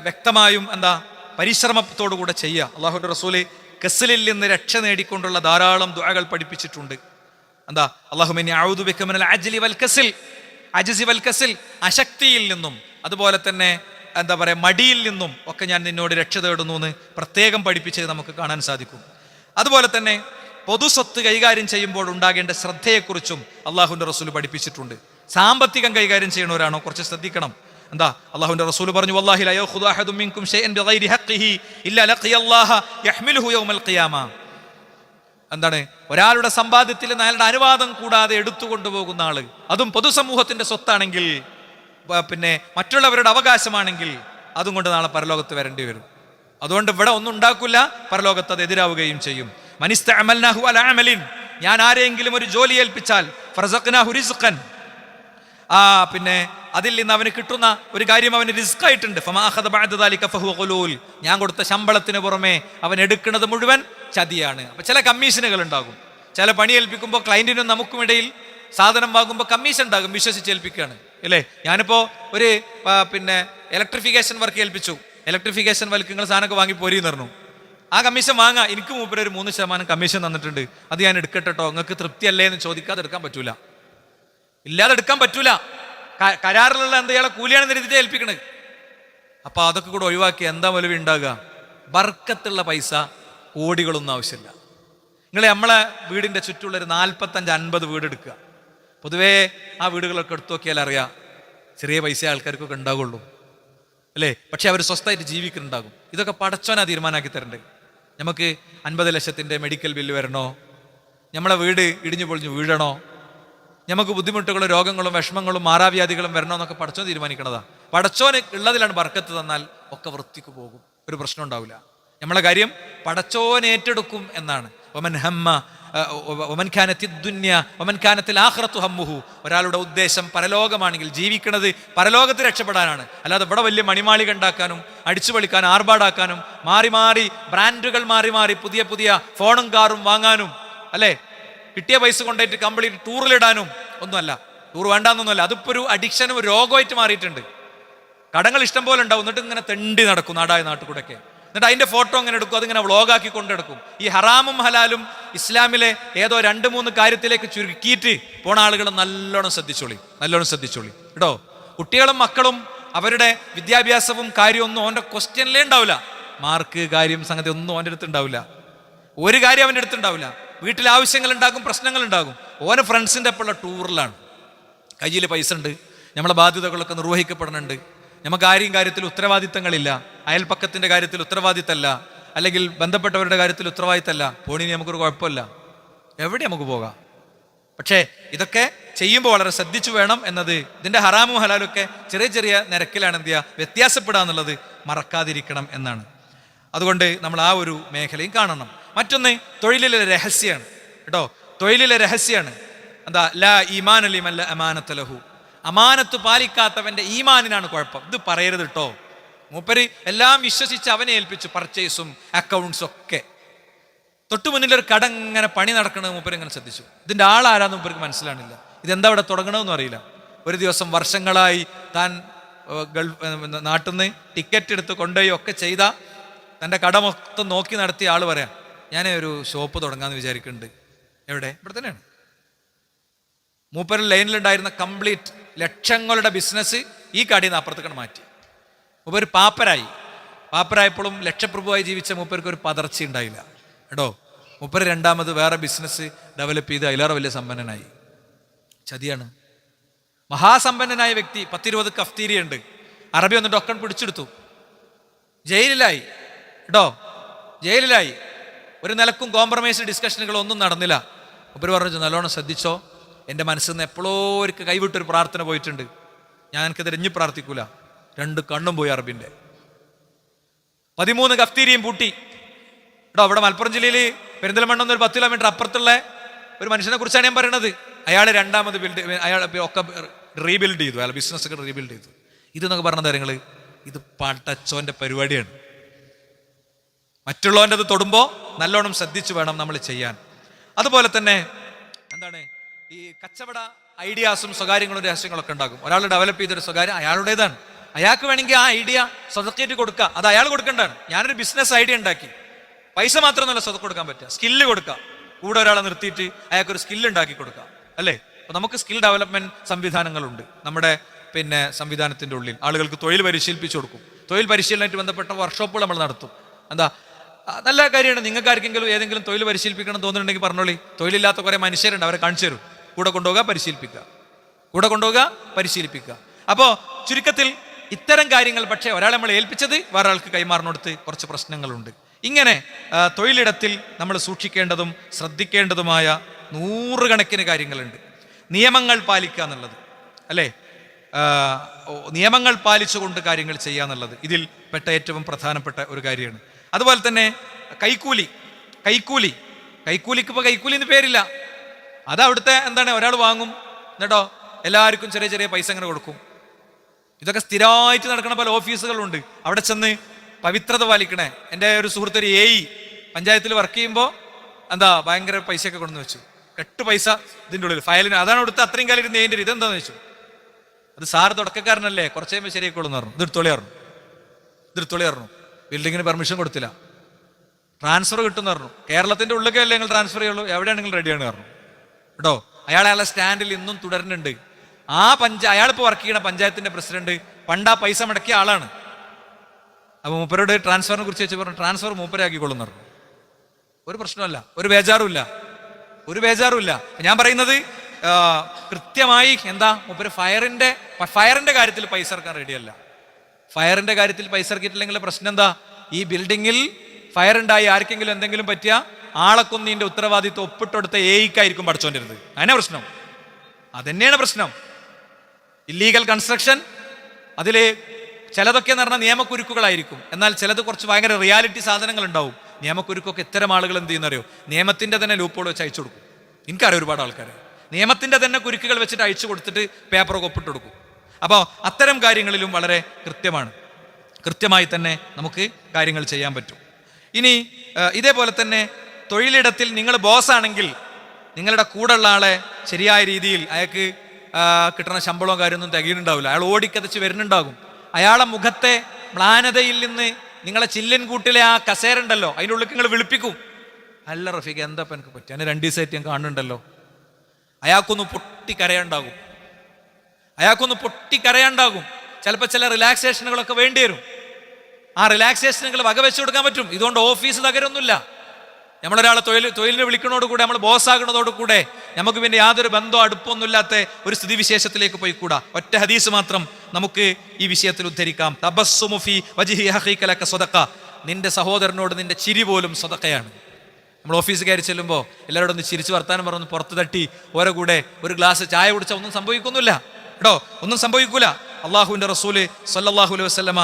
വ്യക്തമായും പരിശ്രമത്തോടുകൂടെ ചെയ്യുക. അല്ലാഹുവിന്റെ റസൂല് കസ്ലിൽ നിന്ന് രക്ഷ നേടിക്കൊണ്ടുള്ള ധാരാളം ദുആകൾ പഠിപ്പിച്ചിട്ടുണ്ട്. അല്ലാഹുമ്മ ഇന്നി അഊദു ബിക മിനൽ അജ്ലി വൽ കസ്ൽ, അശക്തിയിൽ നിന്നും അതുപോലെ തന്നെ മടിയിൽ നിന്നും ഒക്കെ ഞാൻ നിന്നോട് രക്ഷ തേടുന്നു എന്ന് പ്രത്യേകം പഠിപ്പിച്ചത് നമുക്ക് കാണാൻ സാധിക്കും. അതുപോലെ തന്നെ പൊതുസ്വത്ത് കൈകാര്യം ചെയ്യുമ്പോൾ ഉണ്ടാകേണ്ട ശ്രദ്ധയെക്കുറിച്ചും അല്ലാഹുവിന്റെ റസൂല് പഠിപ്പിച്ചിട്ടുണ്ട്. സാമ്പത്തികം കൈകാര്യം ചെയ്യുന്നവരാണോ കുറച്ച് ശ്രദ്ധിക്കണം. അല്ലാഹുവിന്റെ റസൂല് പറഞ്ഞു, വല്ലാഹി ലാ യഖുദു അഹദും മിൻകും ഷൈഅൻ ബിഗൈരി ഹഖ്ഖിഹി ഇല്ലാ ലഖിയല്ലാഹ യഹ്മിലുഹു യൗമൽ ഖിയാമ. ഒരാളുടെ സമ്പാദ്യത്തിൽ നിന്ന് അയാളുടെ അനുവാദം കൂടാതെ എടുത്തു കൊണ്ടുപോകുന്ന ആള്, അതും പൊതുസമൂഹത്തിന്റെ സ്വത്താണെങ്കിൽ, പിന്നെ മറ്റുള്ളവരുടെ അവകാശമാണെങ്കിൽ, അതും കൊണ്ട് നാളെ പരലോകത്ത് വരേണ്ടി വരും. അതുകൊണ്ട് ഇവിടെ ഒന്നും ഉണ്ടാക്കില്ല, പരലോകത്ത് അത് എതിരാവുകയും ചെയ്യും. മനിസ്തഅമൽനാഹു അലാ അമലിൻ, ഞാൻ ആരെങ്കിലും ഒരു ജോലി ഏൽപ്പിച്ചാൽ ഫറസഖ്നാഹു റിസ്ഖൻ, പിന്നെ അതിൽ നിന്ന് അവന് കിട്ടുന്ന ഒരു കാര്യം അവന് റിസ്ക്കായിട്ടുണ്ട്. ഫമാ അഖദ ബഅദ ദാലിക ഫഹുവ ഖുലൂൽ, ഞാൻ കൊടുത്ത ശമ്പളത്തിന് പുറമെ അവൻ എടുക്കുന്നത് മുഴുവൻ ചതിയാണ്. അപ്പൊ ചില കമ്മീഷനുകൾ ഉണ്ടാകും. ചില പണി ഏൽപ്പിക്കുമ്പോൾ ക്ലയന്റിനും നമുക്കുമിടയിൽ സാധനം വാങ്ങുമ്പോൾ കമ്മീഷൻ ഉണ്ടാകും, വിശ്വസിച്ചേൽപ്പിക്കുകയാണ് അല്ലേ. ഞാനിപ്പോ ഒരു ഇലക്ട്രിഫിക്കേഷൻ വർക്ക് ഏൽപ്പിച്ചു. ഇലക്ട്രിഫിക്കേഷൻ വർക്ക് നിങ്ങൾ സാധനമൊക്കെ വാങ്ങി പോരിന്ന് പറഞ്ഞു. ആ കമ്മീഷൻ വാങ്ങാം, എനിക്ക് മൂപ്പര് ഒരു 3% കമ്മീഷൻ തന്നിട്ടുണ്ട്, അത് ഞാൻ എടുക്കട്ടോ, നിങ്ങൾക്ക് തൃപ്തിയല്ലേ എന്ന് ചോദിക്കാതെ എടുക്കാൻ പറ്റൂല, ഇല്ലാതെ എടുക്കാൻ പറ്റൂല. കരാറിലുള്ള ഇയാളെ കൂലിയാണ് നിരുത്തിട്ട് ഏൽപ്പിക്കണത്. അപ്പൊ അതൊക്കെ കൂടെ ഒഴിവാക്കി എന്താ വലുവി ഉണ്ടാകുക? ബർക്കത്തുള്ള പൈസ, കോടികളൊന്നും ആവശ്യമില്ല. നിങ്ങൾ നമ്മളെ വീടിന്റെ ചുറ്റുള്ള ഒരു 45-50 വീട് എടുക്കുക. പൊതുവേ ആ വീടുകളൊക്കെ എടുത്തു നോക്കിയാൽ അറിയാം, ചെറിയ പൈസ ആൾക്കാർക്കൊക്കെ ഉണ്ടാകുള്ളൂ അല്ലേ. പക്ഷെ അവർ സ്വസ്ഥമായിട്ട് ജീവിക്കുന്നുണ്ടാകും. ഇതൊക്കെ പടച്ചോനാ തീരുമാനാക്കി തരണ്ടേ. നമുക്ക് 50 ലക്ഷത്തിന്റെ മെഡിക്കൽ ബില്ല് വരണോ? നമ്മളെ വീട് ഇടിഞ്ഞു പൊളിഞ്ഞു വീഴണോ? നമുക്ക് ബുദ്ധിമുട്ടുകളും രോഗങ്ങളും വിഷമങ്ങളും മാറാവ്യാധികളും വരണോ എന്നൊക്കെ പടച്ചോൻ തീരുമാനിക്കണതാ. പടച്ചോന് ഉള്ളതിലാണ് ബർക്കത്ത് തന്നാൽ ഒക്കെ വൃത്തിക്ക് പോകും, ഒരു പ്രശ്നം ഉണ്ടാവില്ല. നമ്മളെ കാര്യം പടച്ചോൻ ഏറ്റെടുക്കും എന്നാണ്. ഒരാളുടെ ഉദ്ദേശം പരലോകമാണെങ്കിൽ, ജീവിക്കുന്നത് പരലോകത്ത് രക്ഷപ്പെടാനാണ്, അല്ലാതെ ഇവിടെ വലിയ മണിമാളിക ഉണ്ടാക്കാനും അടിച്ചു പൊളിക്കാനും ആർഭാടാക്കാനും മാറി മാറി ബ്രാൻഡുകൾ മാറി മാറി പുതിയ പുതിയ ഫോണും കാറും വാങ്ങാനും അല്ലേ, കിട്ടിയ പൈസ കൊണ്ടുപോയിട്ട് കംപ്ലീറ്റ് ടൂറിലിടാനും ഒന്നുമല്ല. ടൂർ വേണ്ടാന്നൊന്നുമല്ല, അതിപ്പോ ഒരു അഡിക്ഷനും ഒരു രോഗമായിട്ട് മാറിയിട്ടുണ്ട്. കടങ്ങൾ ഇഷ്ടം പോലെ ഉണ്ടാവും, എന്നിട്ട് ഇങ്ങനെ തെണ്ടി നടക്കും നാടായ നാട്ടുകൂടെയൊക്കെ. എന്നിട്ട് അതിന്റെ ഫോട്ടോ അങ്ങനെ എടുക്കും, അതിങ്ങനെ വ്ളോഗാക്കി കൊണ്ടെടുക്കും. ഈ ഹറാമും ഹലാലും ഇസ്ലാമിലെ ഏതോ 2-3 കാര്യത്തിലേക്ക് ചുരുക്കിയിട്ട് പോണ ആളുകൾ നല്ലോണം ശ്രദ്ധിച്ചോളി കേട്ടോ. കുട്ടികളും മക്കളും അവരുടെ വിദ്യാഭ്യാസവും കാര്യമൊന്നും അവന്റെ ക്വസ്റ്റ്യനിലേ ഉണ്ടാവില്ല. മാർക്ക് കാര്യം സംഗതി ഒന്നും അവൻ്റെ അടുത്ത് ഉണ്ടാവില്ല. ഒരു കാര്യം അവൻ്റെ അടുത്ത് ഉണ്ടാവില്ല. വീട്ടിൽ ആവശ്യങ്ങൾ ഉണ്ടാകും, പ്രശ്നങ്ങൾ ഉണ്ടാകും. ഓരോ ഫ്രണ്ട്സിൻ്റെ ഒപ്പമുള്ള ടൂറിലാണ്. കയ്യിൽ പൈസ ഉണ്ട്, നമ്മളെ ബാധ്യതകളൊക്കെ നിർവഹിക്കപ്പെടുന്നുണ്ട്, നമുക്ക് ആരെയും കാര്യത്തിൽ ഉത്തരവാദിത്തങ്ങളില്ല, അയൽപ്പക്കത്തിൻ്റെ കാര്യത്തിൽ ഉത്തരവാദിത്തമല്ല, അല്ലെങ്കിൽ ബന്ധപ്പെട്ടവരുടെ കാര്യത്തിൽ ഉത്തരവാദിത്തമല്ല. പോണിന് നമുക്കൊരു കുഴപ്പമില്ല, എവിടെ നമുക്ക് പോകാം. പക്ഷേ ഇതൊക്കെ ചെയ്യുമ്പോൾ വളരെ ശ്രദ്ധിച്ചു വേണം എന്നത്. ഇതിൻ്റെ ഹറാമും ഹലാലൊക്കെ ചെറിയ ചെറിയ നിരക്കിലാണ് എന്ത് ചെയ്യുക, വ്യത്യാസപ്പെടുക എന്നുള്ളത് മറക്കാതിരിക്കണം എന്നാണ്. അതുകൊണ്ട് നമ്മൾ ആ ഒരു മേഖലയും കാണണം. മറ്റൊന്ന് തൊഴിലിലെ രഹസ്യമാണ് കേട്ടോ. തൊഴിലിലെ രഹസ്യമാണ് ലാ ഈമാന ലിമൻ ലാ അമാനത ലഹു, അമാനത്ത് പാലിക്കാത്തവന്റെ ഈമാനിനാണ് കുഴപ്പം. ഇത് പറയരുത് കേട്ടോ. മൂപ്പര് എല്ലാം വിശ്വസിച്ച് അവനെ ഏൽപ്പിച്ചു, പർച്ചേസും അക്കൗണ്ട്സും ഒക്കെ. തൊട്ടു മുന്നിലൊരു കട ഇങ്ങനെ പണി നടക്കണത് മൂപ്പര് ഇങ്ങനെ ശ്രദ്ധിച്ചു. ഇതിന്റെ ആളാരാന്ന് മൂപ്പർക്ക് മനസ്സിലാണില്ല. ഇതെന്താ ഇവിടെ തുടങ്ങണമെന്നും അറിയില്ല. ഒരു ദിവസം വർഷങ്ങളായി താൻ നാട്ടിൽ നിന്ന് ടിക്കറ്റ് എടുത്ത് കൊണ്ടുപോയി ഒക്കെ ചെയ്ത തൻ്റെ കട മൊത്തം നോക്കി നടത്തിയ ആൾ പറയാം, ഞാൻ ഒരു ഷോപ്പ് തുടങ്ങാമെന്ന് വിചാരിക്കുന്നുണ്ട്. എവിടെ? ഇവിടെ തന്നെയാണ്. മൂപ്പര് ലൈനിലുണ്ടായിരുന്ന കംപ്ലീറ്റ് ലക്ഷങ്ങളുടെ ബിസിനസ് ഈ കടയിൽ നിന്ന് അപ്പുറത്തേക്കാണ് മാറ്റി. മൂപ്പര് പാപ്പരായപ്പോഴും ലക്ഷപ്രഭുവായി ജീവിച്ച മൂപ്പർക്ക് ഒരു പതർച്ച ഉണ്ടായില്ല കേട്ടോ. മൂപ്പര് രണ്ടാമത് വേറെ ബിസിനസ് ഡെവലപ്പ് ചെയ്ത് അതിലേറെ വലിയ സമ്പന്നനായി. ചതിയാണ്. മഹാസമ്പന്നനായ വ്യക്തി, 10-20 കഫ്തീരിയ ഉണ്ട്. അറബി വന്നിട്ട് ഒക്കെ പിടിച്ചെടുത്തു, ജയിലിലായി കേട്ടോ. ജയിലിലായി. ഒരു നിലക്കും കോംപ്രമൈസ് ഡിസ്കഷനുകളൊന്നും നടന്നില്ല. മൂപ്പര് പറഞ്ഞു, നല്ലോണം ശ്രദ്ധിച്ചോ, എൻ്റെ മനസ്സിൽ നിന്ന് എപ്പോഴോ ഒരു കൈവിട്ടൊരു പ്രാർത്ഥന പോയിട്ടുണ്ട്, ഞാൻ എനിക്കത് ഇഞ്ഞി പ്രാർത്ഥിക്കൂല. 2 കണ്ണും പോയി അറബിൻ്റെ. 13 കഫ്തീരിയും പൂട്ടി കേട്ടോ. അവിടെ മലപ്പുറം ജില്ലയിൽ പെരിന്തൽമണ്ണ ഒരു 10 കിലോമീറ്റർ അപ്പുറത്തുള്ള ഒരു മനുഷ്യനെ കുറിച്ചാണ് ഞാൻ പറയണത്. അയാൾ രണ്ടാമത് അയാൾ ഒക്കെ റീബിൽഡ് ചെയ്തു, അയാൾ ബിസിനസ് ഒക്കെ റീബിൽഡ് ചെയ്തു. ഇതെന്നൊക്കെ പറഞ്ഞ കാര്യങ്ങൾ, ഇത് പടച്ചോന്റെ പരിപാടിയാണ്. മറ്റുള്ളവൻ്റെ അത് തൊടുമ്പോൾ നല്ലോണം ശ്രദ്ധിച്ചു വേണം നമ്മൾ ചെയ്യാൻ. അതുപോലെ തന്നെ ഈ കച്ചവട ഐഡിയാസും സ്വകാര്യങ്ങളും രഹസ്യങ്ങളൊക്കെ ഉണ്ടാകും. ഒരാൾ ഡെവലപ്പ് ചെയ്തൊരു സ്വകാര്യം അയാളുടേതാണ്. അയാൾക്ക് വേണമെങ്കിൽ ആ ഐഡിയ സ്വതക്കേറ്റ് കൊടുക്കുക, അത് അയാൾ കൊടുക്കേണ്ടതാണ്. ഞാനൊരു ബിസിനസ് ഐഡിയ ഉണ്ടാക്കി, പൈസ മാത്രമൊന്നുമല്ല സ്വതക്ക് കൊടുക്കാൻ പറ്റുക, സ്കില്ല് കൊടുക്കുക. കൂടെ ഒരാളെ നിർത്തിയിട്ട് അയാൾക്കൊരു സ്കില്ല് ഉണ്ടാക്കി കൊടുക്കുക, അല്ലേ? അപ്പൊ നമുക്ക് സ്കിൽ ഡെവലപ്മെന്റ് സംവിധാനങ്ങളുണ്ട് നമ്മുടെ സംവിധാനത്തിന്റെ ഉള്ളിൽ. ആളുകൾക്ക് തൊഴിൽ പരിശീലിപ്പിച്ചു കൊടുക്കും. തൊഴിൽ പരിശീലനമായിട്ട് ബന്ധപ്പെട്ട വർക്ക്ഷോപ്പുകൾ നമ്മൾ നടത്തും. എന്താ നല്ല കാര്യമാണ്. നിങ്ങൾക്ക് ആർക്കെങ്കിലും ഏതെങ്കിലും തൊഴിൽ പരിശീലിപ്പിക്കണം തോന്നുന്നുണ്ടെങ്കിൽ പറഞ്ഞോളി. തൊഴിലില്ലാത്ത കുറെ മനുഷ്യരുണ്ട്, അവരെ കാണിച്ചു തരും. കൂടെ കൊണ്ടുപോകുക, പരിശീലിപ്പിക്കുക. അപ്പോൾ ചുരുക്കത്തിൽ ഇത്തരം കാര്യങ്ങൾ. പക്ഷേ ഒരാളെ നമ്മൾ ഏൽപ്പിച്ചത് വേറെ ആൾക്ക് കൈമാറിനോടുത്ത് കുറച്ച് പ്രശ്നങ്ങളുണ്ട്. ഇങ്ങനെ തൊഴിലിടത്തിൽ നമ്മൾ സൂക്ഷിക്കേണ്ടതും ശ്രദ്ധിക്കേണ്ടതുമായ നൂറുകണക്കിന് കാര്യങ്ങളുണ്ട്. നിയമങ്ങൾ പാലിക്കുക എന്നുള്ളത്, അല്ലേ? നിയമങ്ങൾ പാലിച്ചുകൊണ്ട് കാര്യങ്ങൾ ചെയ്യുക എന്നുള്ളത് ഇതിൽ പെട്ട ഏറ്റവും പ്രധാനപ്പെട്ട ഒരു കാര്യമാണ്. അതുപോലെ തന്നെ കൈക്കൂലിക്ക് ഇപ്പോൾ കൈക്കൂലി എന്ന് പേരില്ല. അത് അവിടുത്തെ എന്താണ്, ഒരാൾ വാങ്ങും എന്നിട്ടോ എല്ലാവർക്കും ചെറിയ ചെറിയ പൈസ അങ്ങനെ കൊടുക്കും. ഇതൊക്കെ സ്ഥിരമായിട്ട് നടക്കുന്ന പല ഓഫീസുകളുണ്ട്. അവിടെ ചെന്ന് പവിത്രത പാലിക്കണേ. എൻ്റെ ഒരു സുഹൃത്തൊരു പഞ്ചായത്തിൽ വർക്ക് ചെയ്യുമ്പോൾ ഭയങ്കര പൈസയൊക്കെ കൊണ്ടുവന്ന് വെച്ചു. 8 പൈസ ഇതിൻ്റെ ഉള്ളിൽ ഫയലിന്. അതാണ് അവിടുത്തെ അത്രയും കാലം ഇരുന്ന് ഇതിൻ്റെ ഇതെന്താന്ന് വെച്ചു. അത് സാറ് തുടക്കക്കാരനല്ലേ, കുറച്ച് കഴിയുമ്പോൾ ശരിയായിക്കോളെന്ന് പറഞ്ഞു. ഇതെടുത്തോളി പറഞ്ഞു. ബിൽഡിങ്ങിന് പെർമിഷൻ കൊടുത്തില്ല. ട്രാൻസ്ഫർ കിട്ടുമെന്ന് പറഞ്ഞു. കേരളത്തിന്റെ ഉള്ളിലല്ലേ നിങ്ങൾ ട്രാൻസ്ഫർ ചെയ്യുള്ളൂ, എവിടെയാണെങ്കിൽ റെഡിയാണ് പറഞ്ഞു കേട്ടോ. അയാളെ സ്റ്റാൻഡിൽ ഇന്നും തുടരുന്നുണ്ട്. അയാളിപ്പോൾ വർക്ക് ചെയ്യണ പഞ്ചായത്തിന്റെ പ്രസിഡന്റ് പണ്ടാ പൈസ മുടക്കിയ ആളാണ്. അപ്പൊ മൂപ്പരോട് ട്രാൻസ്ഫറിനെ കുറിച്ച് വെച്ച് പറഞ്ഞു, ട്രാൻസ്ഫർ മൂപ്പരാക്കിക്കൊള്ളുന്നു പറഞ്ഞു. ഒരു പ്രശ്നമല്ല, ഒരു ബേജാറുമില്ല. ഞാൻ പറയുന്നത് കൃത്യമായി മൂപ്പര് ഫയറിന്റെ കാര്യത്തിൽ പൈസ ഇറക്കാൻ റെഡിയല്ല. ഫയറിന്റെ കാര്യത്തിൽ പൈസ ഇറക്കിയിട്ടില്ലെങ്കിൽ പ്രശ്നം എന്താ? ഈ ബിൽഡിങ്ങിൽ ഫയർ ഉണ്ടായി ആർക്കെങ്കിലും എന്തെങ്കിലും പറ്റിയ ആളെ കൊന്നതിന്റെ ഉത്തരവാദിത്വം ഒപ്പിട്ടെടുത്ത ഏയ്ക്കായിരിക്കും പഠിച്ചോണ്ടിരുന്നത്. അതന്നെയാണ് പ്രശ്നം. ഇല്ലീഗൽ കൺസ്ട്രക്ഷൻ അതില് ചിലതൊക്കെ എന്ന് പറഞ്ഞാൽ നിയമക്കുരുക്കുകളായിരിക്കും. എന്നാൽ ചിലത് കുറച്ച് ഭയങ്കര റിയാലിറ്റി സാധനങ്ങൾ ഉണ്ടാവും. നിയമക്കുരുക്കൊക്കെ ഇത്തരം ആളുകൾ എന്ത് ചെയ്യുന്നറിയോ? നിയമത്തിന്റെ തന്നെ ലൂപ്പോൾ വെച്ച് അയച്ചു കൊടുക്കും. എനിക്കറിയാം ഒരുപാട് ആൾക്കാർ നിയമത്തിന്റെ തന്നെ കുരുക്കുകൾ വെച്ചിട്ട് അയച്ചു കൊടുത്തിട്ട് പേപ്പറൊക്കെ ഒപ്പിട്ട് കൊടുക്കും. അപ്പോൾ അത്തരം കാര്യങ്ങളിലും വളരെ കൃത്യമായി തന്നെ നമുക്ക് കാര്യങ്ങൾ ചെയ്യാൻ പറ്റും. ഇനി ഇതേപോലെ തന്നെ തൊഴിലിടത്തിൽ നിങ്ങൾ ബോസാണെങ്കിൽ നിങ്ങളുടെ കൂടെയുള്ള ആളെ ശരിയായ രീതിയിൽ അയാൾക്ക് കിട്ടുന്ന ശമ്പളവും കാര്യമൊന്നും തികയുന്നുണ്ടാവില്ല. അയാൾ ഓടിക്കതച്ച് വരുന്നുണ്ടാകും. അയാളെ മുഖത്തെ മ്ലാനതയിൽ നിന്ന് നിങ്ങളെ ചില്ലൻ കൂട്ടിലെ ആ കസേരണ്ടല്ലോ അതിൻ്റെ ഉള്ളിൽ നിങ്ങൾ വിളിപ്പിക്കും. അല്ല റഫീഖ്, എന്താ ഇപ്പം എനിക്ക് പറ്റുക? 2 ദിവസമായിട്ട് ഞാൻ കാണുന്നുണ്ടല്ലോ. അയാൾക്കൊന്ന് പൊട്ടിക്കരയുണ്ടാകും. ചിലപ്പോൾ ചില റിലാക്സേഷനുകളൊക്കെ വേണ്ടി വരും. ആ റിലാക്സേഷനുകൾ വകവെച്ചു കൊടുക്കാൻ പറ്റും. ഇതുകൊണ്ട് ഓഫീസ് തകരൊന്നുമില്ല. നമ്മളൊരാളെ തൊഴിലിന് വിളിക്കണോടുകൂടെ, നമ്മൾ ബോസാകുന്നതോടുകൂടെ നമുക്ക് പിന്നെ യാതൊരു ബന്ധമോ അടുപ്പമൊന്നും ഇല്ലാത്ത ഒരു സ്ഥിതിവിശേഷത്തിലേക്ക് പോയിക്കൂടാ. ഒറ്റ ഹദീസ് മാത്രം നമുക്ക് ഈ വിഷയത്തിൽ ഉദ്ധരിക്കാം. തബസ്സുമു ഫീ വജ്ഹി അഖീക ലക സദഖ. നിന്റെ സഹോദരനോട് നിന്റെ ചിരി പോലും സദഖയാണ്. നമ്മൾ ഓഫീസ് കയറി ചെല്ലുമ്പോൾ എല്ലാവരോടും ഒന്ന് ചിരിച്ച് വർത്താനം പറഞ്ഞ് പുറത്ത് തട്ടി ഓരോ കൂടെ ഒരു ഗ്ലാസ് ചായ കുടിച്ചാൽ ഒന്നും സംഭവിക്കുന്നില്ല കേട്ടോ, ഒന്നും സംഭവിക്കൂല. അള്ളാഹുവിന്റെ റസൂല് സല്ലല്ലാഹു അലൈഹി വസല്ലമ